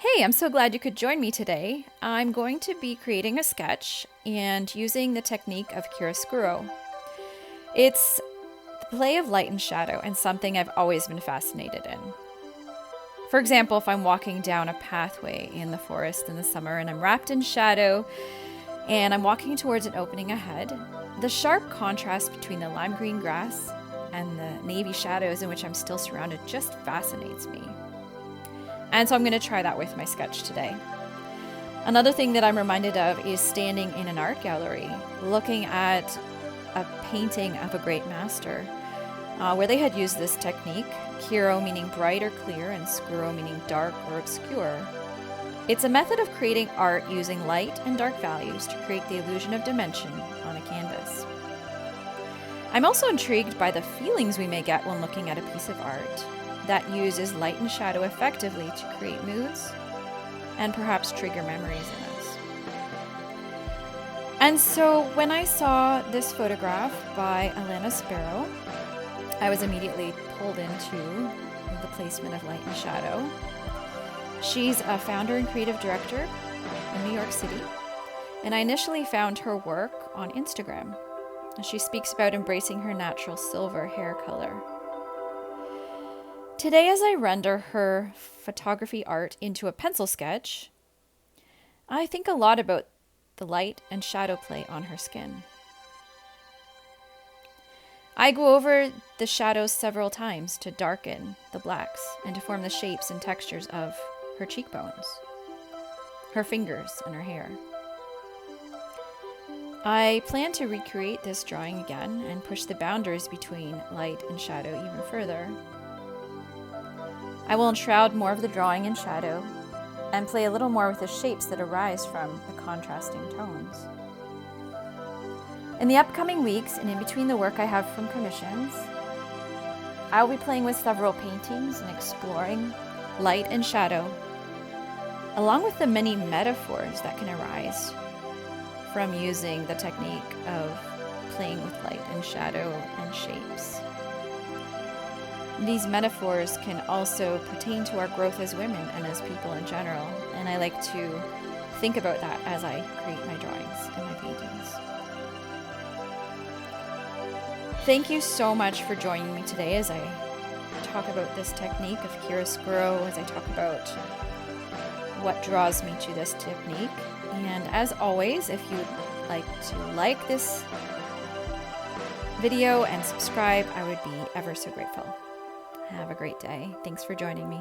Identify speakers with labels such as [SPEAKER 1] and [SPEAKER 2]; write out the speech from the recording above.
[SPEAKER 1] Hey, I'm so glad you could join me today. I'm going to be creating a sketch and using the technique of chiaroscurro. It's the play of light and shadow and something I've always been fascinated in. For example, if I'm walking down a pathway in the forest in the summer and I'm wrapped in shadow and I'm walking towards an opening ahead, the sharp contrast between the lime green grass and the navy shadows in which I'm still surrounded just fascinates me. And so I'm going to try that with my sketch today. Another thing that I'm reminded of is standing in an art gallery, looking at a painting of a great master, where they had used this technique, chiaro meaning bright or clear, and scuro meaning dark or obscure. It's a method of creating art using light and dark values to create the illusion of dimension on a canvas. I'm also intrigued by the feelings we may get when looking at a piece of art that uses light and shadow effectively to create moods and perhaps trigger memories in us. And so when I saw this photograph by Alana Sparrow, I was immediately pulled into the placement of light and shadow. She's a founder and creative director in New York City, and I initially found her work on Instagram. She speaks about embracing her natural silver hair color. Today, as I render her photography art into a pencil sketch, I think a lot about the light and shadow play on her skin. I go over the shadows several times to darken the blacks and to form the shapes and textures of her cheekbones, her fingers, and her hair. I plan to recreate this drawing again and push the boundaries between light and shadow even further. I will enshroud more of the drawing in shadow and play a little more with the shapes that arise from the contrasting tones. In the upcoming weeks and in between the work I have from commissions, I will be playing with several paintings and exploring light and shadow, along with the many metaphors that can arise from using the technique of playing with light and shadow and shapes. These metaphors can also pertain to our growth as women and as people in general, and I like to think about that as I create my drawings and my paintings. Thank you so much for joining me today as I talk about this technique of chiaroscuro, as I talk about what draws me to this technique. And as always, if you'd like to like this video and subscribe, I would be ever so grateful. Have a great day. Thanks for joining me.